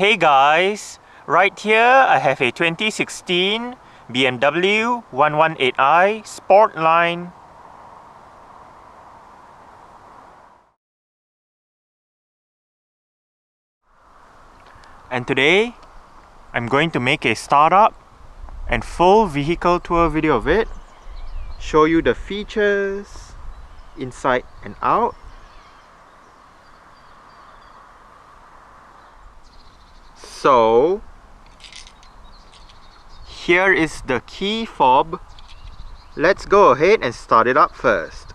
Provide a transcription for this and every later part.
Hey guys, right here I have a 2016 BMW 118i Sportline. And today I'm going to make a startup and full vehicle tour video of it, show you the features inside and out. So here is the key fob. Let's go ahead and start it up first.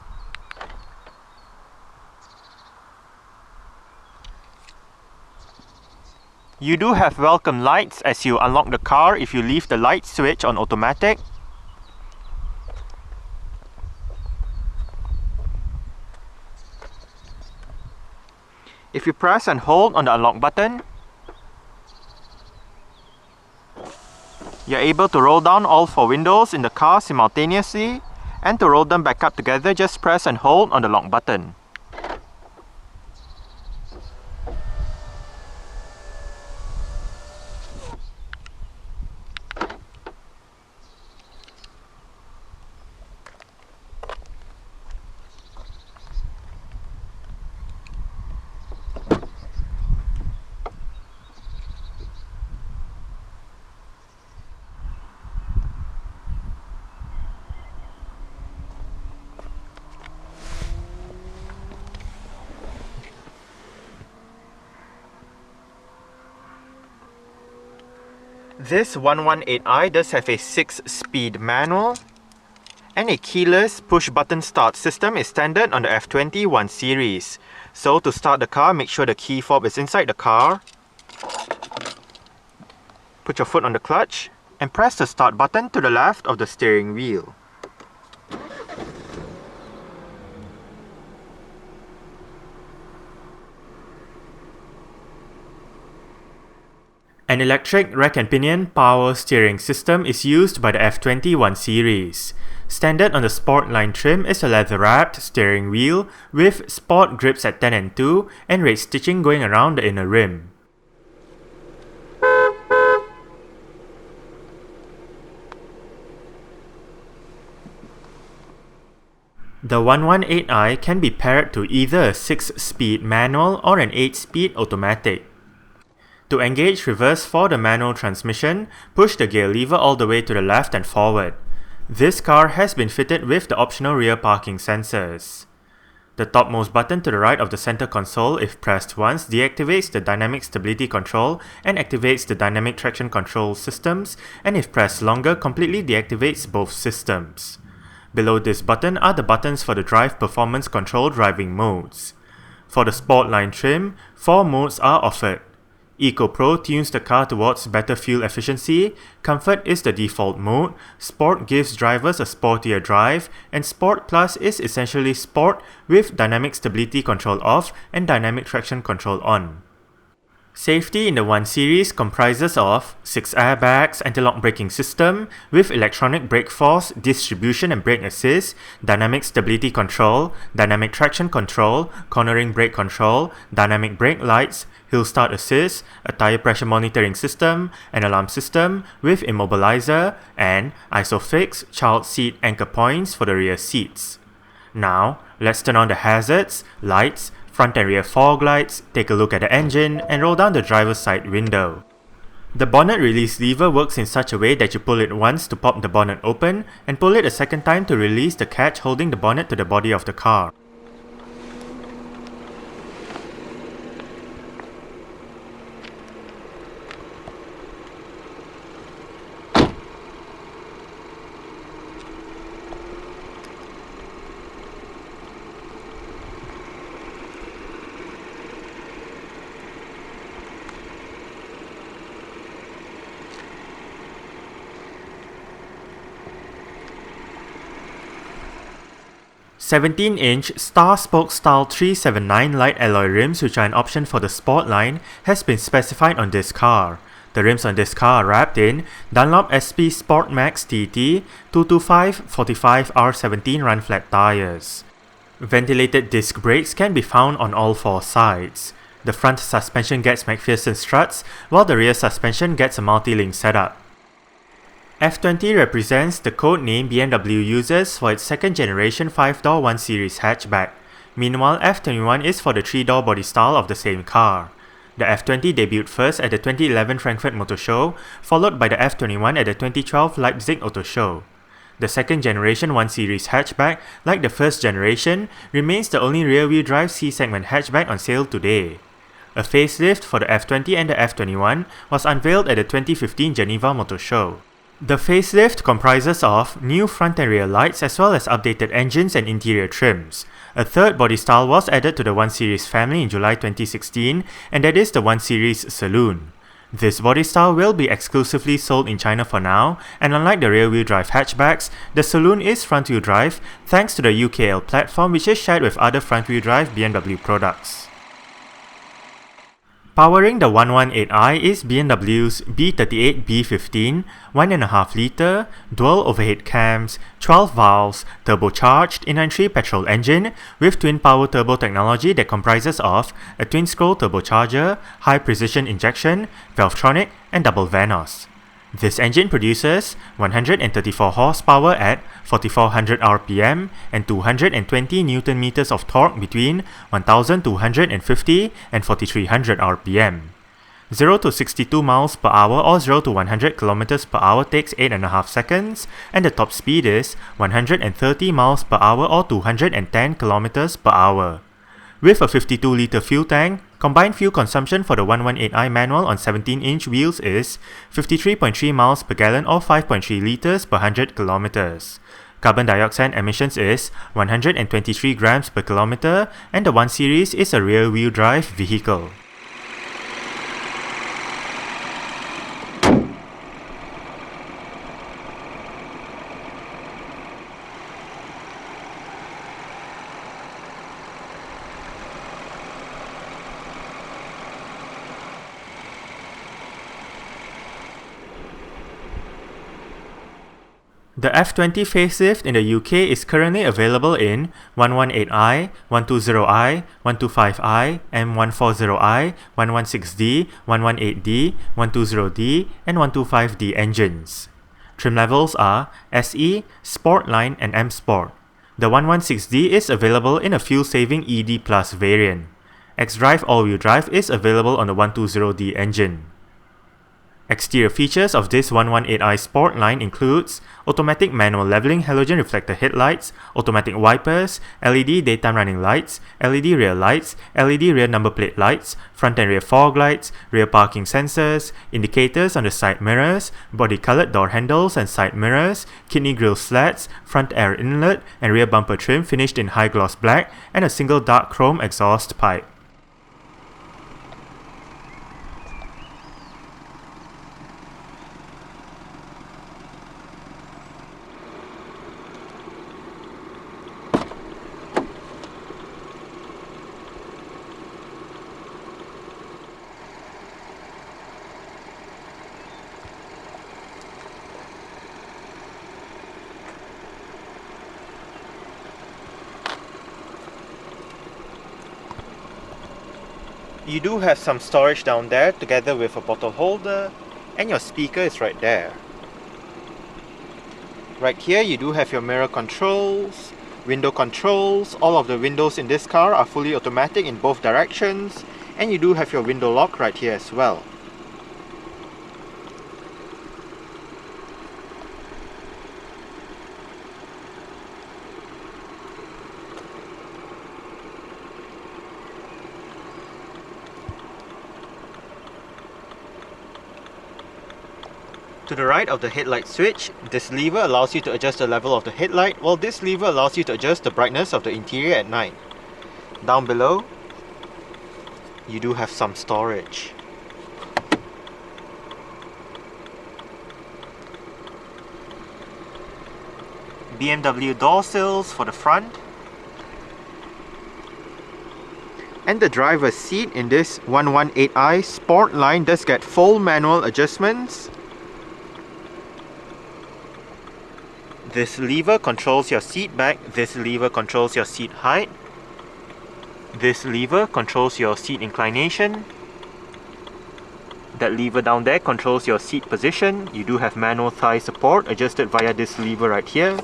You do have welcome lights as you unlock the car if you leave the light switch on automatic. If you press and hold on the unlock button, you're able to roll down all 4 windows in the car simultaneously, and to roll them back up together, just press and hold on the lock button. This 118i does have a 6-speed manual, and a keyless push-button start system is standard on the F20 1 Series. So to start the car, make sure the key fob is inside the car. Put your foot on the clutch and press the start button to the left of the steering wheel. An electric rack and pinion power steering system is used by the F20 1 Series. Standard on the Sportline trim is a leather-wrapped steering wheel with sport grips at 10 and 2 and red stitching going around the inner rim. The 118i can be paired to either a 6-speed manual or an 8-speed automatic. To engage reverse for the manual transmission, push the gear lever all the way to the left and forward. This car has been fitted with the optional rear parking sensors. The topmost button to the right of the center console, if pressed once, deactivates the dynamic stability control and activates the dynamic traction control systems, and if pressed longer, completely deactivates both systems. Below this button are the buttons for the drive performance control driving modes. For the Sportline trim, 4 modes are offered. Eco Pro tunes the car towards better fuel efficiency, Comfort is the default mode, Sport gives drivers a sportier drive, and Sport Plus is essentially Sport with dynamic stability control off and dynamic traction control on. Safety in the 1 Series comprises of 6 airbags, anti-lock braking system with electronic brake force, distribution and brake assist, dynamic stability control, dynamic traction control, cornering brake control, dynamic brake lights, hill start assist, a tire pressure monitoring system, an alarm system with immobilizer, and ISOFIX child seat anchor points for the rear seats. Now, let's turn on the hazards, lights, front and rear fog lights, take a look at the engine, and roll down the driver's side window. The bonnet release lever works in such a way that you pull it once to pop the bonnet open, and pull it a second time to release the catch holding the bonnet to the body of the car. "17-inch Star Spoke Style 379 light alloy rims, which are an option for the Sportline, has been specified on this car. The rims on this car are wrapped in Dunlop SP Sport Max TT 225/45 R17 run flat tires. Ventilated disc brakes can be found on all 4 sides. The front suspension gets McPherson struts, while the rear suspension gets a multi-link setup. F20 represents the code name BMW uses for its second generation 5-door 1 Series hatchback. Meanwhile, F21 is for the 3-door body style of the same car. The F20 debuted first at the 2011 Frankfurt Motor Show, followed by the F21 at the 2012 Leipzig Auto Show. The second generation 1 Series hatchback, like the first generation, remains the only rear-wheel drive C-segment hatchback on sale today. A facelift for the F20 and the F21 was unveiled at the 2015 Geneva Motor Show. The facelift comprises of new front and rear lights as well as updated engines and interior trims. A third body style was added to the 1 Series family in July 2016, and that is the 1 Series Saloon. This body style will be exclusively sold in China for now, and unlike the rear-wheel drive hatchbacks, the Saloon is front-wheel drive thanks to the UKL platform, which is shared with other front-wheel drive BMW products. Powering the 118i is BMW's B38B15 1.5 litre, dual overhead cams, 12 valves, turbocharged inline-3 petrol engine with twin-power turbo technology that comprises of a twin-scroll turbocharger, high-precision injection, Valvetronic, and double Vanos. This engine produces 134 horsepower at 4400 RPM and 220 Nm of torque between 1250 and 4300 RPM. 0 to 62 miles per hour or 0 to 100 km per hour takes 8.5 seconds, and the top speed is 130 miles per hour or 210 km per hour. With a 52-litre fuel tank, combined fuel consumption for the 118i manual on 17-inch wheels is 53.3 miles per gallon or 5.3 litres per 100 kilometers. Carbon dioxide emissions is 123 grams per kilometer, and the 1 Series is a rear-wheel drive vehicle. The F20 facelift in the UK is currently available in 118i, 120i, 125i, M140i, 116D, 118D, 120D, and 125D engines. Trim levels are SE, Sportline, and M Sport. The 116D is available in a fuel-saving ED Plus variant. X-Drive all-wheel drive is available on the 120D engine. Exterior features of this 118i Sport line includes automatic manual leveling halogen reflector headlights, automatic wipers, LED daytime running lights, LED rear lights, LED rear number plate lights, front and rear fog lights, rear parking sensors, indicators on the side mirrors, body-colored door handles and side mirrors, kidney grille slats, front air inlet and rear bumper trim finished in high gloss black, and a single dark chrome exhaust pipe. You do have some storage down there together with a bottle holder, and your speaker is right there. Right here you do have your mirror controls, window controls. All of the windows in this car are fully automatic in both directions, and you do have your window lock right here as well. To the right of the headlight switch, this lever allows you to adjust the level of the headlight, while this lever allows you to adjust the brightness of the interior at night. Down below, you do have some storage. BMW door sills for the front. And the driver's seat in this 118i Sport line does get full manual adjustments. This lever controls your seat back, this lever controls your seat height. This lever controls your seat inclination. That lever down there controls your seat position. You do have manual thigh support adjusted via this lever right here.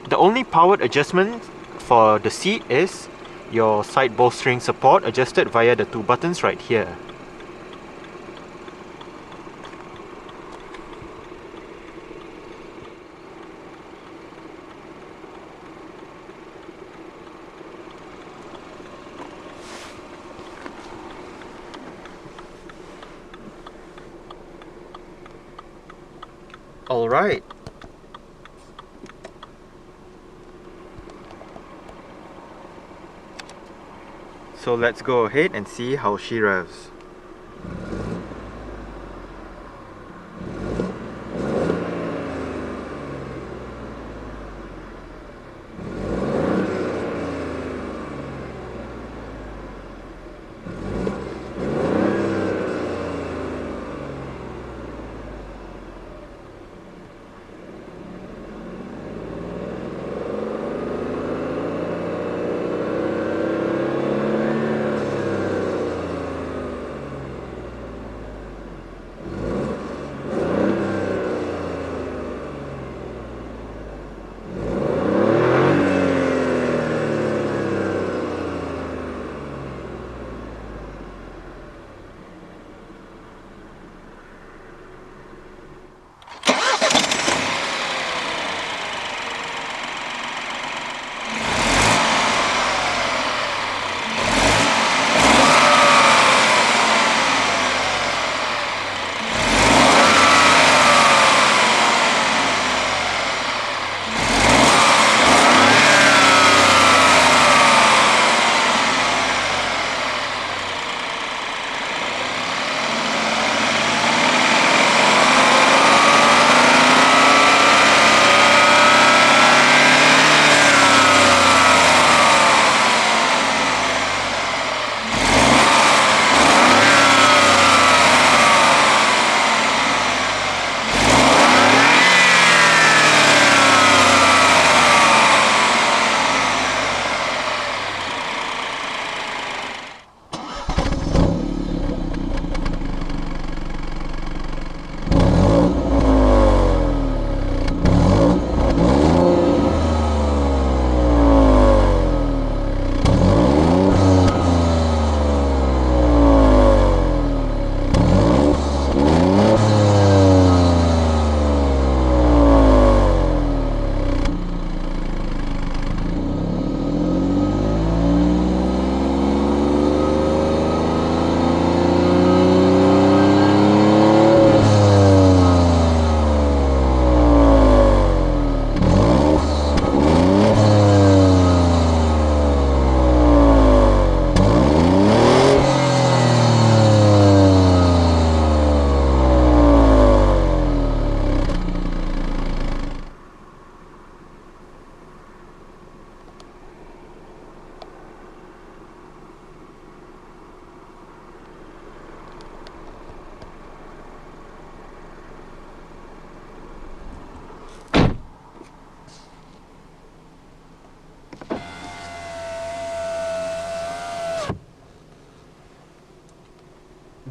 The only powered adjustment for the seat is your side bolstering support adjusted via the two buttons right here. Alright. So let's go ahead and see how she revs.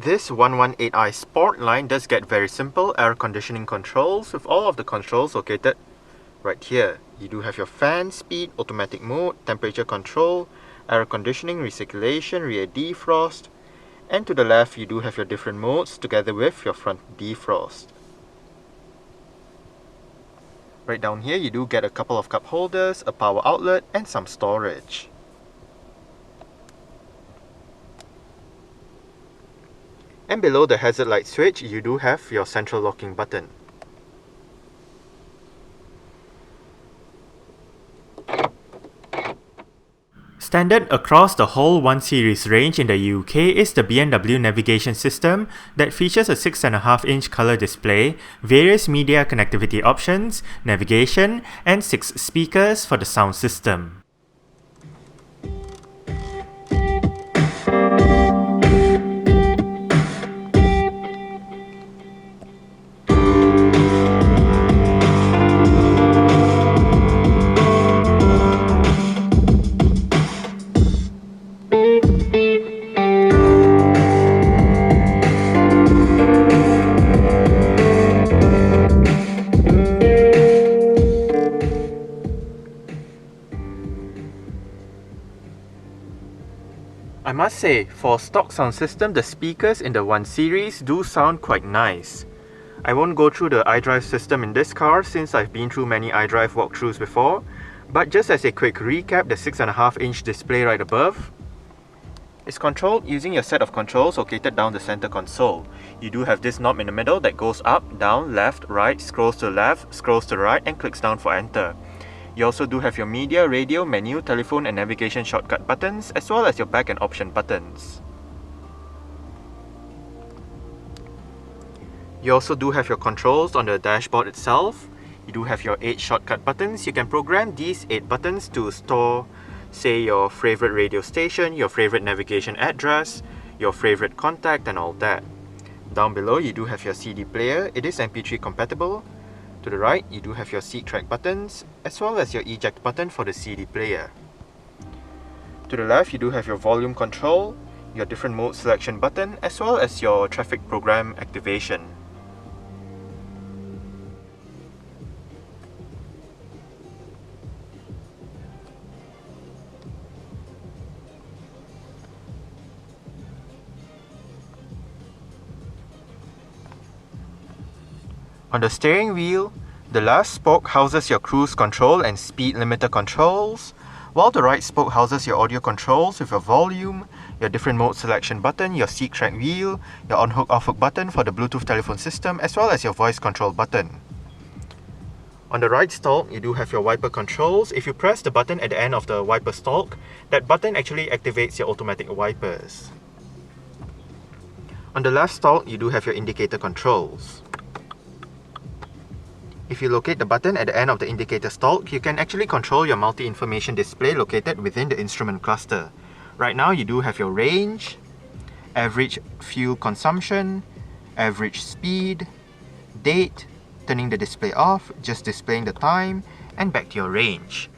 This 118i Sport line does get very simple air conditioning controls with all of the controls located right here. You do have your fan, speed, automatic mode, temperature control, air conditioning, recirculation, rear defrost, and to the left you do have your different modes together with your front defrost. Right down here you do get a couple of cup holders, a power outlet, and some storage. And below the hazard light switch, you do have your central locking button. Standard across the whole 1 Series range in the UK is the BMW navigation system that features a 6.5-inch color display, various media connectivity options, navigation, and 6 speakers for the sound system. I must say, for stock sound system, the speakers in the 1 series do sound quite nice. I won't go through the iDrive system in this car since I've been through many iDrive walkthroughs before, but just as a quick recap, the 6.5-inch display right above is controlled using your set of controls located down the center console. You do have this knob in the middle that goes up, down, left, right, scrolls to the left, scrolls to the right, and clicks down for enter. You also do have your media, radio, menu, telephone, and navigation shortcut buttons, as well as your back and option buttons. You also do have your controls on the dashboard itself. You do have your 8 shortcut buttons. You can program these 8 buttons to store, say, your favorite radio station, your favorite navigation address, your favorite contact, and all that. Down below, you do have your CD player. It is MP3 compatible. To the right, you do have your seat track buttons, as well as your eject button for the CD player. To the left, you do have your volume control, your different mode selection button, as well as your traffic program activation. On the steering wheel, the left spoke houses your cruise control and speed limiter controls, while the right spoke houses your audio controls with your volume, your different mode selection button, your seat track wheel, your on-hook off-hook button for the Bluetooth telephone system, as well as your voice control button. On the right stalk, you do have your wiper controls. If you press the button at the end of the wiper stalk, that button actually activates your automatic wipers. On the left stalk, you do have your indicator controls. If you locate the button at the end of the indicator stalk, you can actually control your multi-information display located within the instrument cluster. Right now, you do have your range, average fuel consumption, average speed, date, turning the display off, just displaying the time, and back to your range.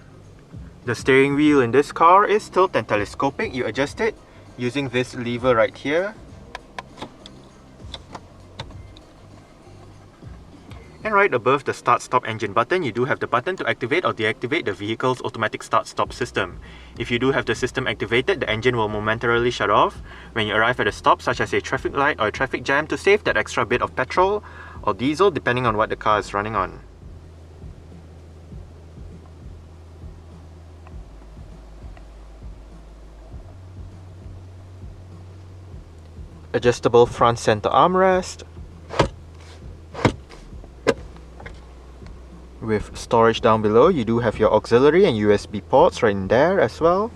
The steering wheel in this car is tilt and telescopic. You adjust it using this lever right here. And right above the start-stop engine button, you do have the button to activate or deactivate the vehicle's automatic start-stop system. If you do have the system activated, the engine will momentarily shut off when you arrive at a stop, such as a traffic light or a traffic jam, to save that extra bit of petrol or diesel depending on what the car is running on. Adjustable front center armrest with storage down below. You do have your auxiliary and USB ports right in there as well.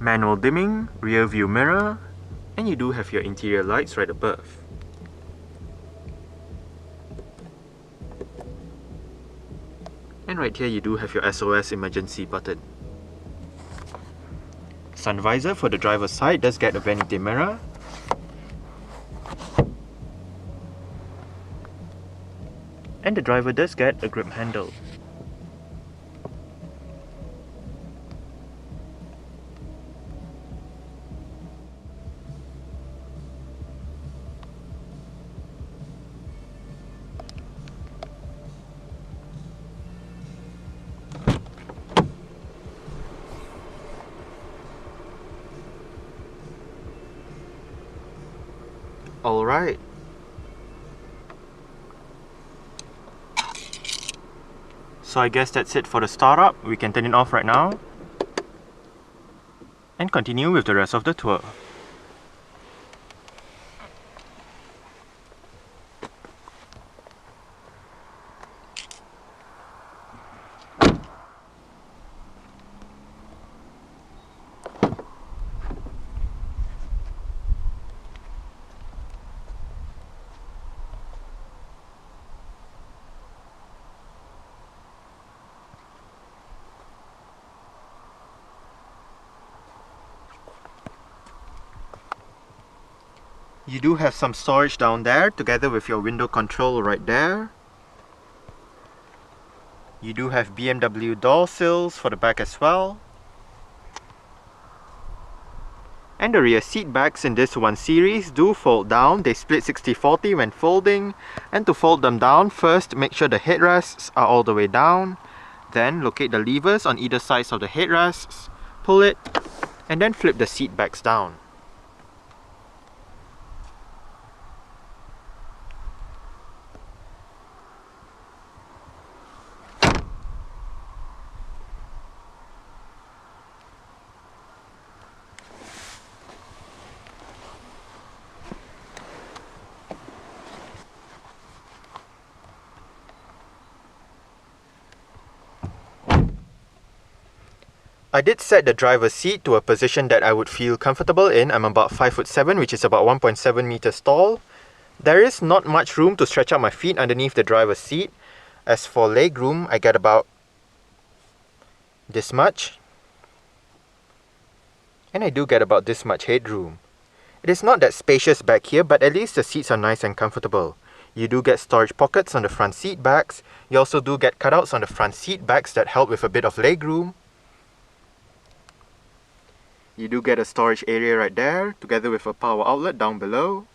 Manual dimming, rear view mirror, and you do have your interior lights right above. And right here you do have your SOS emergency button. Sun visor for the driver's side does get a vanity mirror. And the driver does get a grip handle. Alright. So I guess that's it for the startup. We can turn it off right now and continue with the rest of the tour. You do have some storage down there together with your window control right there. You do have BMW door sills for the back as well. And the rear seat backs in this 1 series do fold down. They split 60-40 when folding. And to fold them down, first make sure the headrests are all the way down. Then locate the levers on either sides of the headrests, pull it, and then flip the seat backs down. I did set the driver's seat to a position that I would feel comfortable in. I'm about 5'7", which is about 1.7 meters tall. There is not much room to stretch out my feet underneath the driver's seat. As for leg room, I get about this much. And I do get about this much headroom. It is not that spacious back here, but at least the seats are nice and comfortable. You do get storage pockets on the front seat backs. You also do get cutouts on the front seat backs that help with a bit of leg room. You do get a storage area right there, together with a power outlet down below.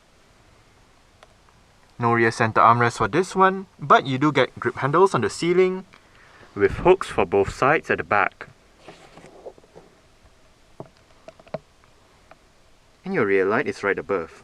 No rear center armrest for this one, but you do get grip handles on the ceiling, with hooks for both sides at the back. And your rear light is right above.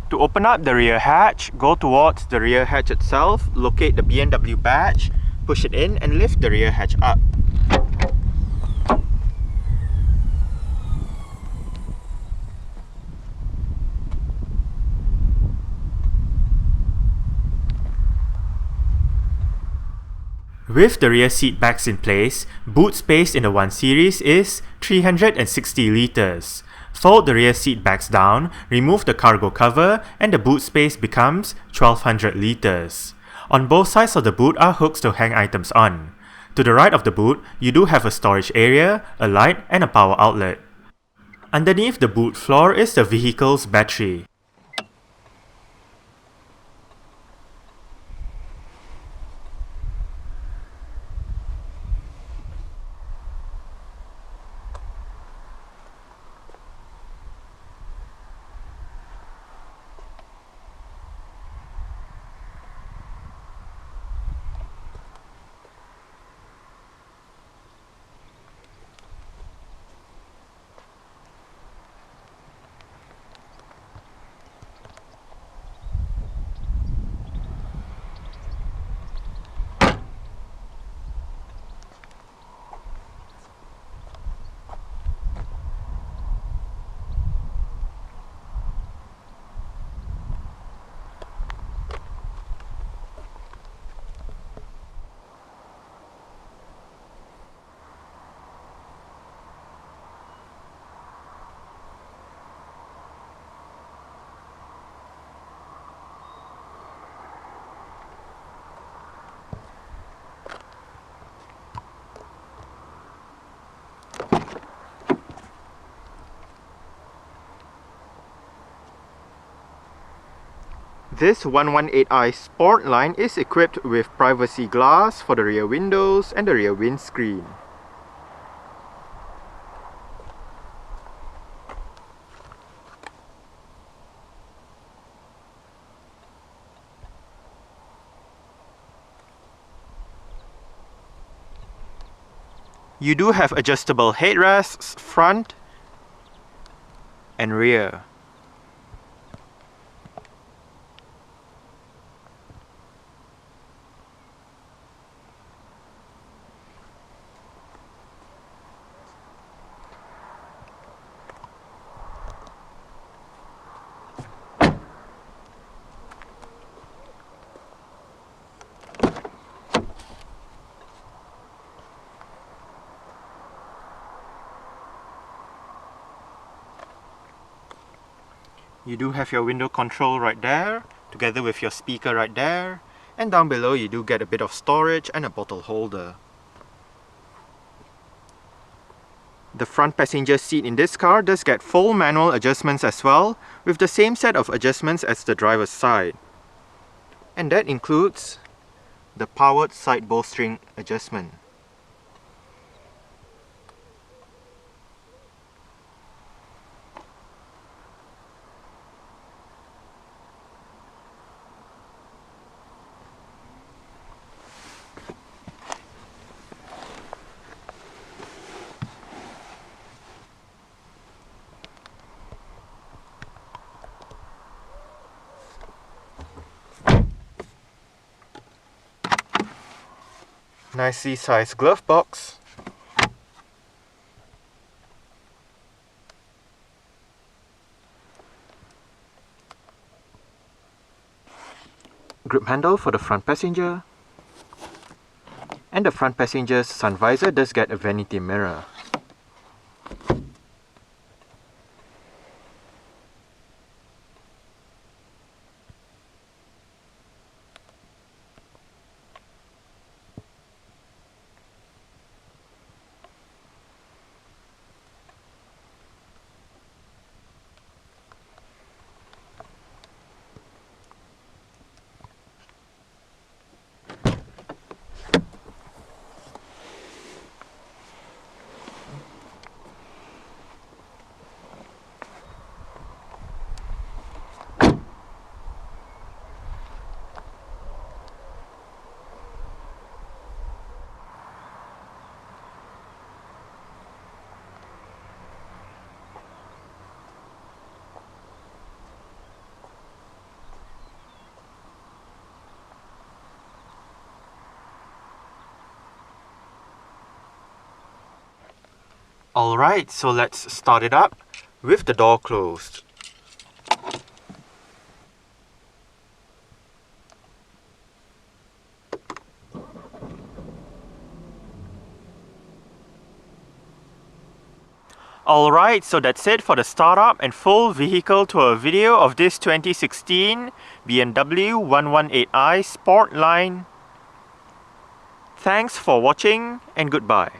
To open up the rear hatch, go towards the rear hatch itself, locate the BMW badge, push it in and lift the rear hatch up. With the rear seat backs in place, boot space in the 1 Series is 360 litres. Fold the rear seat backs down, remove the cargo cover, and the boot space becomes 1200 litres. On both sides of the boot are hooks to hang items on. To the right of the boot, you do have a storage area, a light, and a power outlet. Underneath the boot floor is the vehicle's battery. This 118i Sport line is equipped with privacy glass for the rear windows and the rear windscreen. You do have adjustable headrests front and rear. You do have your window control right there, together with your speaker right there, and down below you do get a bit of storage and a bottle holder. The front passenger seat in this car does get full manual adjustments as well, with the same set of adjustments as the driver's side. And that includes the powered side bowstring adjustment. Nicely sized glove box. Grip handle for the front passenger. And the front passenger's sun visor does get a vanity mirror. Alright, so let's start it up with the door closed. Alright, so that's it for the startup and full vehicle tour video of this 2016 BMW 118i Sportline. Thanks for watching and goodbye.